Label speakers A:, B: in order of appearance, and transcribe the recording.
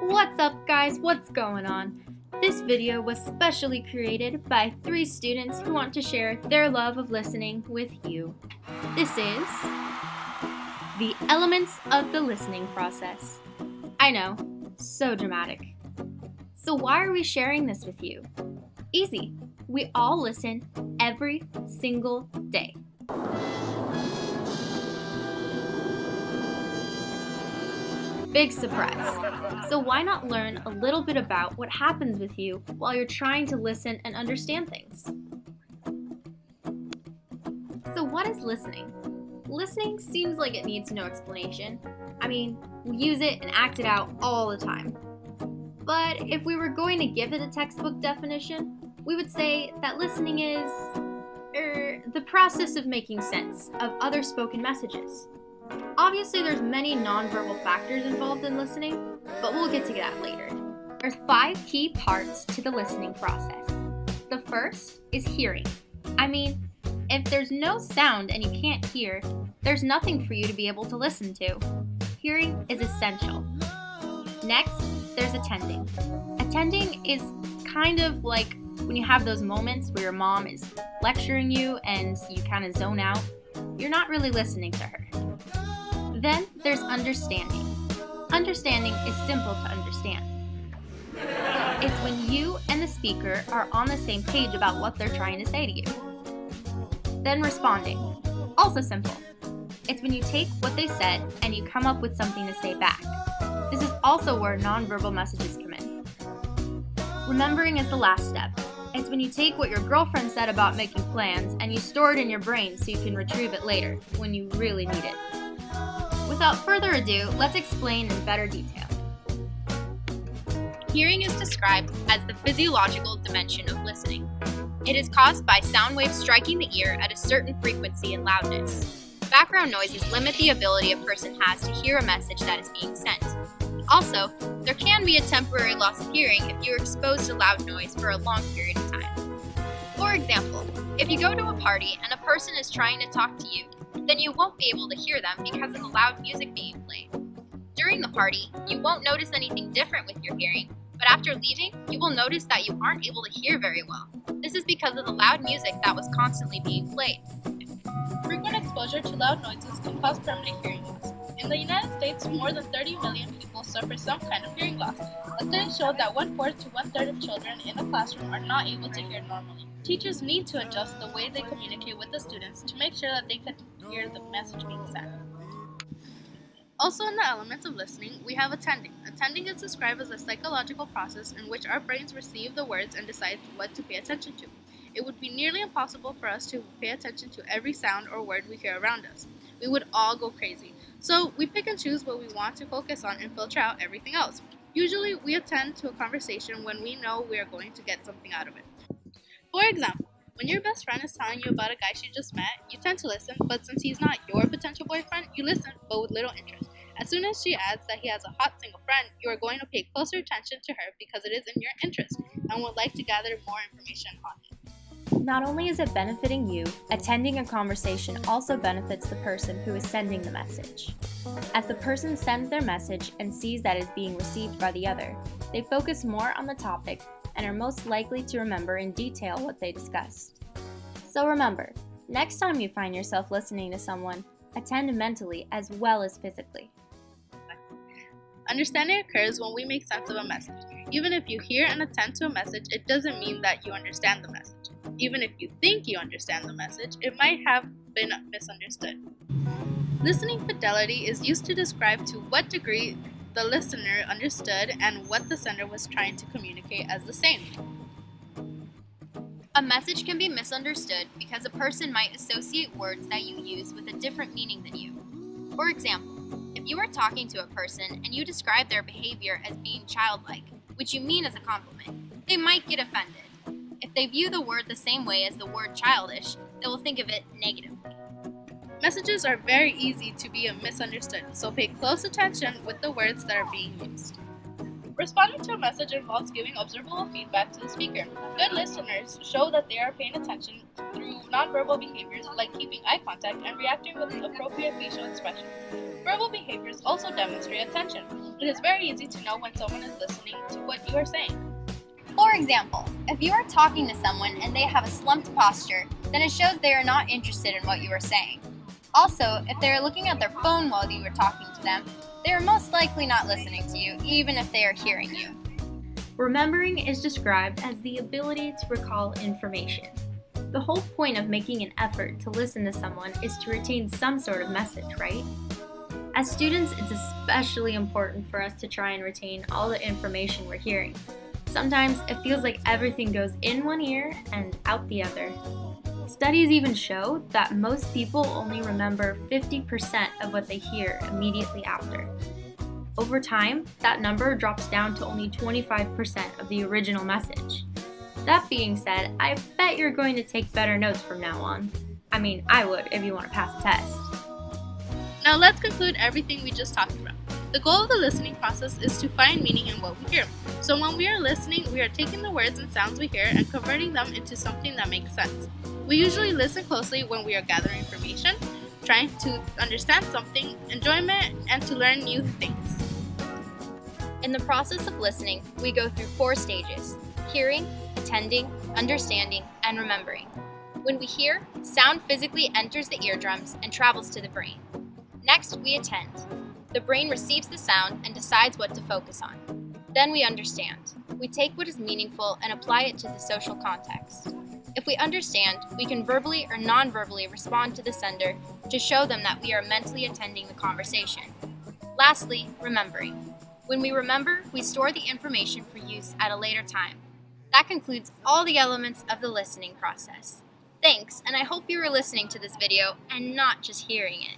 A: What's up, guys? What's going on? This video was specially created by 3 students who want to share their love of listening with you. This is the elements of the listening process. I know, so dramatic. So why are we sharing this with you? Easy. We all listen every single day. Big surprise. So why not learn a little bit about what happens with you while you're trying to listen and understand things? So what is listening? Listening seems like it needs no explanation. I mean, we use it and act it out all the time. But if we were going to give it a textbook definition, we would say that listening is the process of making sense of other spoken messages. Obviously, there's many nonverbal factors involved in listening, but we'll get to that later. There's 5 key parts to the listening process. The first is hearing. I mean, if there's no sound and you can't hear, there's nothing for you to be able to listen to. Hearing is essential. Next, there's attending. Attending is kind of like when you have those moments where your mom is lecturing you and you kind of zone out. You're not really listening to her. Then there's understanding. Understanding is simple to understand. It's when you and the speaker are on the same page about what they're trying to say to you. Then responding. Also simple. It's when you take what they said and you come up with something to say back. This is also where nonverbal messages come in. Remembering is the last step. It's when you take what your girlfriend said about making plans and you store it in your brain so you can retrieve it later when you really need it. Without further ado, let's explain in better detail. Hearing is described as the physiological dimension of listening. It is caused by sound waves striking the ear at a certain frequency and loudness. Background noises limit the ability a person has to hear a message that is being sent. Also, there can be a temporary loss of hearing if you are exposed to loud noise for a long period of time. For example, if you go to a party and a person is trying to talk to you, then you won't be able to hear them because of the loud music being played. During the party, you won't notice anything different with your hearing, but after leaving, you will notice that you aren't able to hear very well. This is because of the loud music that was constantly being played.
B: Frequent exposure to loud noises can cause permanent hearing loss. In the United States, more than 30 million people suffer some kind of hearing loss. A study showed that 1/4 to 1/3 of children in a classroom are not able to hear normally. Teachers need to adjust the way they communicate with the students to make sure that they can hear the message being sent. Also in the elements of listening, we have attending. Attending is described as a psychological process in which our brains receive the words and decide what to pay attention to. It would be nearly impossible for us to pay attention to every sound or word we hear around us. We would all go crazy. So we pick and choose what we want to focus on and filter out everything else. Usually we attend to a conversation when we know we are going to get something out of it. For example, when your best friend is telling you about a guy she just met, you tend to listen, but since he's not your potential boyfriend, you listen, but with little interest. As soon as she adds that he has a hot single friend, you are going to pay closer attention to her because it is in your interest and would like to gather more information on it.
A: Not only is it benefiting you, attending a conversation also benefits the person who is sending the message. As the person sends their message and sees that it is being received by the other, they focus more on the topic and are most likely to remember in detail what they discussed. So remember, next time you find yourself listening to someone, attend mentally as well as physically.
B: Understanding occurs when we make sense of a message. Even if you hear and attend to a message, it doesn't mean that you understand the message. Even if you think you understand the message, it might have been misunderstood. Listening fidelity is used to describe to what degree the listener understood and what the sender was trying to communicate as the same.
A: A message can be misunderstood because a person might associate words that you use with a different meaning than you. For example, if you are talking to a person and you describe their behavior as being childlike, which you mean as a compliment, they might get offended. If they view the word the same way as the word childish, they will think of it negatively.
B: Messages are very easy to be misunderstood, so pay close attention with the words that are being used. Responding to a message involves giving observable feedback to the speaker. Good listeners show that they are paying attention through nonverbal behaviors like keeping eye contact and reacting with appropriate facial expressions. Verbal behaviors also demonstrate attention. It is very easy to know when someone is listening to what you are saying.
A: For example, if you are talking to someone and they have a slumped posture, then it shows they are not interested in what you are saying. Also, if they are looking at their phone while you are talking to them, they are most likely not listening to you, even if they are hearing you. Remembering is described as the ability to recall information. The whole point of making an effort to listen to someone is to retain some sort of message, right? As students, it's especially important for us to try and retain all the information we're hearing. Sometimes it feels like everything goes in one ear and out the other. Studies even show that most people only remember 50% of what they hear immediately after. Over time, that number drops down to only 25% of the original message. That being said, I bet you're going to take better notes from now on. I mean, I would if you want to pass a test.
B: Now let's conclude everything we just talked about. The goal of the listening process is to find meaning in what we hear. So when we are listening, we are taking the words and sounds we hear and converting them into something that makes sense. We usually listen closely when we are gathering information, trying to understand something, enjoyment, and to learn new things. In the process of listening, we go through 4 stages: hearing, attending, understanding, and remembering. When we hear, sound physically enters the eardrums and travels to the brain. Next, we attend. The brain receives the sound and decides what to focus on. Then we understand. We take what is meaningful and apply it to the social context. If we understand, we can verbally or non-verbally respond to the sender to show them that we are mentally attending the conversation. Lastly, remembering. When we remember, we store the information for use at a later time. That concludes all the elements of the listening process. Thanks, and I hope you were listening to this video and not just hearing it.